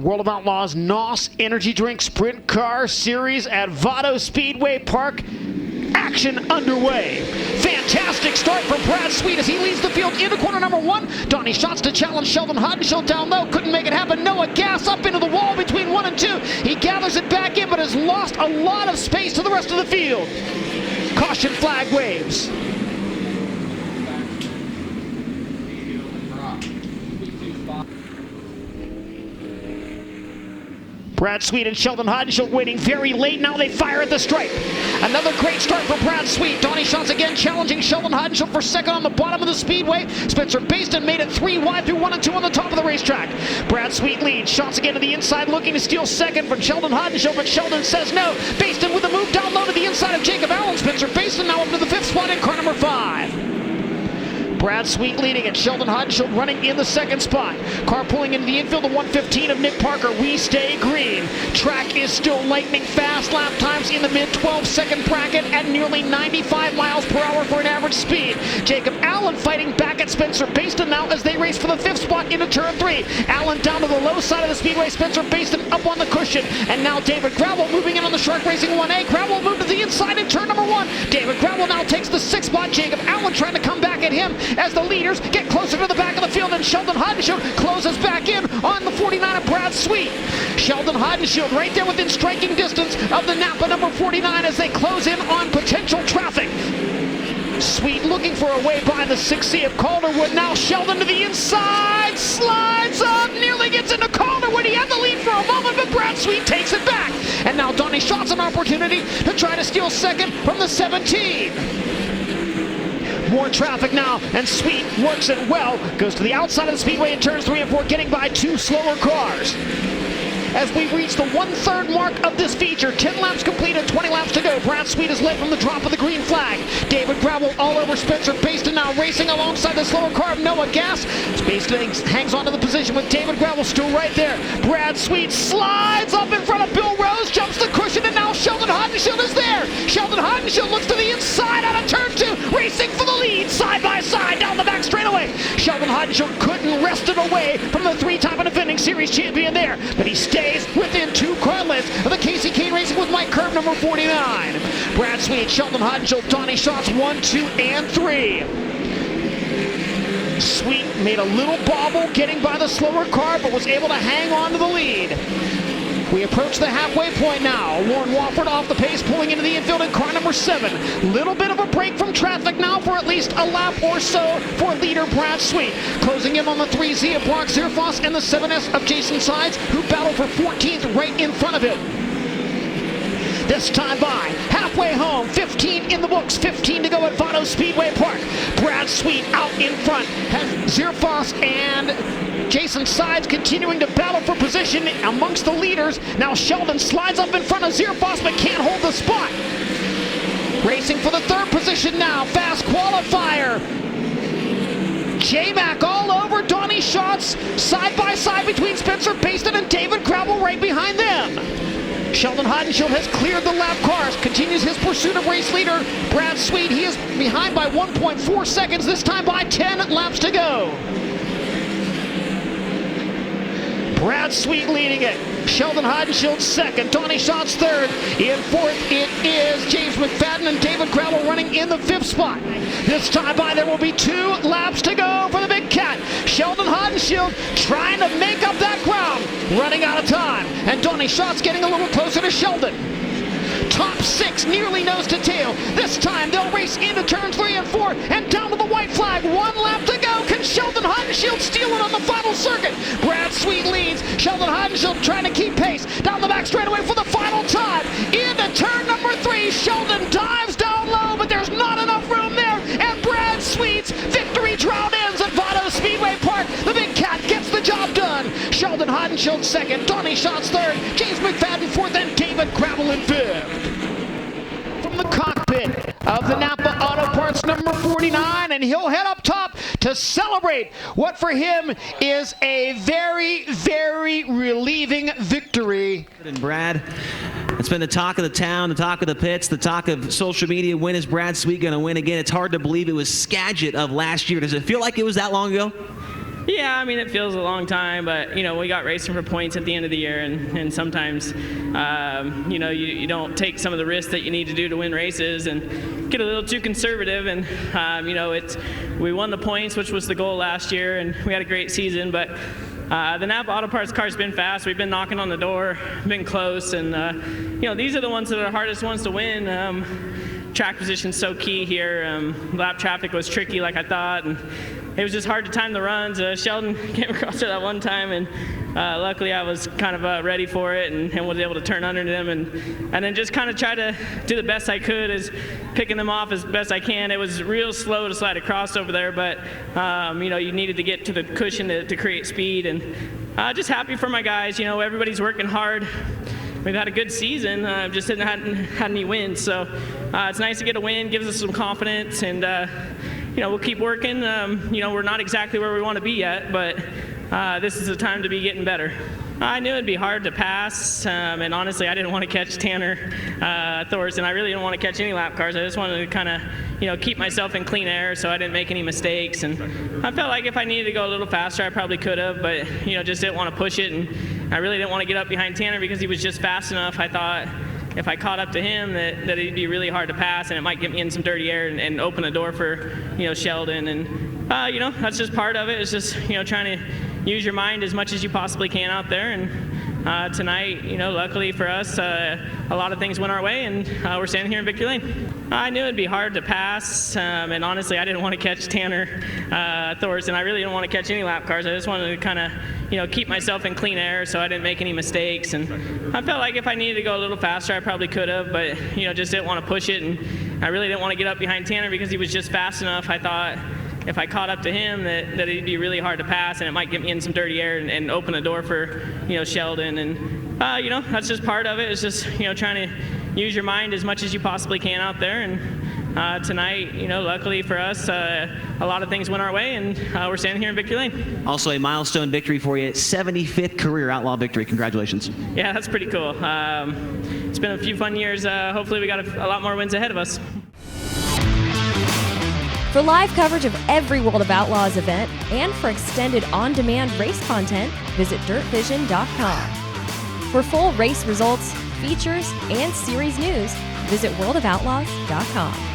World of Outlaws NOS Energy Drink Sprint Car Series at Vado Speedway Park. Action underway. Fantastic start for Brad Sweet as he leads the field into corner number 1. Donnie Schatz to challenge Sheldon Hodenshield down low. Couldn't make it happen. Noah Gass up into the wall between 1 and 2. He gathers it back in but has lost a lot of space to the rest of the field. Caution flag waves. Brad Sweet and Sheldon Hodenshield waiting very late. Now they fire at the stripe. Another great start for Brad Sweet. Donnie Schatz again challenging Sheldon Hodenshield for second on the bottom of the speedway. Spencer Baston made it 3 wide through 1 and 2 on the top of the racetrack. Brad Sweet leads. Schatz again to the inside looking to steal second from Sheldon Hodenshield, but Sheldon says no. Baston with a move down low to the inside of Jacob Allen. Spencer Baston now up to the 5th spot in car number 5. Brad Sweet leading it. Sheldon Hodenshield running in the 2nd spot. Car pulling into the infield, the 115 of Nick Parker. We stay green. Track is still lightning fast. Lap times in the mid 12-second bracket at nearly 95 miles per hour for an average speed. Jacob Allen fighting back at Spencer Baston now as they race for the 5th spot into turn 3. Allen down to the low side of the speedway. Spencer Baston up on the cushion. And now David Gravel moving in on the Shark Racing 1A. Gravel moved to the inside in turn number 1. David Gravel now takes the 6th spot. Jacob Allen trying to come back at him as the leaders get closer to the back of the field, and Sheldon Hodenshield closes back in on the 49 of Brad Sweet. Sheldon Hodenshield right there within striking distance of the Napa number 49 as they close in on potential traffic. Sweet looking for a way by the 6C of Calderwood. Now Sheldon to the inside, slides up, nearly gets into Calderwood. He had the lead for a moment, but Brad Sweet takes it back. And now Donnie Schatz an opportunity to try to steal second from the 17. More traffic now, and Sweet works it well. Goes to the outside of the speedway in turns 3 and 4, getting by 2 slower cars. As we reach the 1/3 mark of this feature, 10 laps completed, 20 laps to go. Brad Sweet is led from the drop of the green flag. David Gravel all over Spencer Baston now racing alongside the slower car of Noah Gass. Baston hangs onto the position with David Gravel still right there. Brad Sweet slides up in front of Bill Rose, jumps the cushion, and now Sheldon Hodenshield is there. Sheldon Hodenshield looks to the inside out of turn 2, racing for the lead, side by side down the back straightaway. Sheldon Hodenshield couldn't wrest it away from the 3-time defending series champion there, but he stays within 2 car lengths of the Casey Kane Racing with Mike Curb number 49. Brad Sweet, Sheldon Hodenshield, Donnie Schatz 1, 2, and 3. Sweet made a little bobble getting by the slower car, but was able to hang on to the lead. We approach the halfway point now. Warren Wofford off the pace, pulling into the infield in car number 7. Little bit of a break from traffic now for at least a lap or so for leader Brad Sweet. Closing in on the 3Z of Brock Zierfoss and the 7S of Jason Sides, who battle for 14th right in front of him. This time by halfway home, 15 in the books, 15 to go at Vado Speedway Park. Brad Sweet out in front has Zierfoss and Jason Sides continuing to battle for position amongst the leaders. Now Sheldon slides up in front of Zierfoss but can't hold the spot. Racing for the 3rd position now, fast qualifier. J-Mac all over Donnie Schatz, side by side between Spencer Baston and David Gravel right behind them. Sheldon Hodenshield has cleared the lap cars, continues his pursuit of race leader Brad Sweet. He is behind by 1.4 seconds, this time by 10 laps to go. Brad Sweet leading it. Sheldon Hodenshield 2nd, Donnie Schatz 3rd. In 4th it is James McFadden and David Gravel running in the 5th spot. This time by there will be 2 laps to go for the Big Cat. Sheldon Hodenshield trying to make up that ground, running out of time. And Donnie Schatz getting a little closer to Sheldon. Top 6 nearly nose to tail. This time they'll race into turns 3 and 4 and down to the white flag. 1 lap to go. Can Sheldon Hodenshield steal it on the final circuit? Brad Sweet leads. Sheldon Hodenshield trying to keep pace down the back straightaway for the final time. Into turn number 3. Sheldon dives down low, but there's not enough room there. And Brad Sweet's victory drought ends at Vado Speedway Park. The Big Cat gets the job done. Sheldon Hodenshield 2nd, Donnie Schatz 3rd, James McFadden 4th, and David Gravel in 5th. From the cockpit of the Napa Auto Parts number 49, and he'll head up top to celebrate what for him is a very, very relieving victory. And Brad, it's been the talk of the town, the talk of the pits, the talk of social media. When is Brad Sweet going to win again? It's hard to believe it was Skagit of last year. Does it feel like it was that long ago? Yeah, I mean, it feels a long time, but, we got racing for points at the end of the year, and sometimes, you don't take some of the risks that you need to do to win races and get a little too conservative, and, we won the points, which was the goal last year, and we had a great season, but the Napa Auto Parts car's been fast. We've been knocking on the door, been close, and, these are the ones that are the hardest ones to win. Track position's so key here. Lap traffic was tricky like I thought, and it was just hard to time the runs. Sheldon came across there that one time, and luckily I was kind of ready for it and was able to turn under them and then just kind of try to do the best I could as picking them off as best I can. It was real slow to slide across over there, but you needed to get to the cushion to create speed, and just happy for my guys. Everybody's working hard. We've had a good season, just hadn't had any wins, so it's nice to get a win, gives us some confidence, and we'll keep working. We're not exactly where we want to be yet, but this is the time to be getting better. I knew it'd be hard to pass, and honestly, I didn't want to catch Tanner Thorson. I really didn't want to catch any lap cars. I just wanted to kind of, keep myself in clean air so I didn't make any mistakes. And I felt like if I needed to go a little faster, I probably could have, but just didn't want to push it. And I really didn't want to get up behind Tanner because he was just fast enough. I thought if I caught up to him, that it'd be really hard to pass, and it might get me in some dirty air and open the door for Sheldon. And that's just part of it. It's just trying to use your mind as much as you possibly can out there. And tonight, luckily for us, a lot of things went our way, and we're standing here in victory lane. I knew it'd be hard to pass, and honestly, I didn't want to catch Tanner Thorson. I really didn't want to catch any lap cars. I just wanted to kind of, keep myself in clean air so I didn't make any mistakes. And I felt like if I needed to go a little faster, I probably could have, but just didn't want to push it. And I really didn't want to get up behind Tanner because he was just fast enough. I thought if I caught up to him, that it'd be really hard to pass, and it might get me in some dirty air and open the door for Sheldon. And that's just part of it. It's just trying to use your mind as much as you possibly can out there. And tonight, luckily for us, a lot of things went our way, and we're standing here in victory lane. Also a milestone victory for you, 75th career Outlaw victory. Congratulations. Yeah, that's pretty cool. It's been a few fun years. Hopefully we got a lot more wins ahead of us. For live coverage of every World of Outlaws event and for extended on-demand race content, visit dirtvision.com. For full race results, features, and series news, visit worldofoutlaws.com.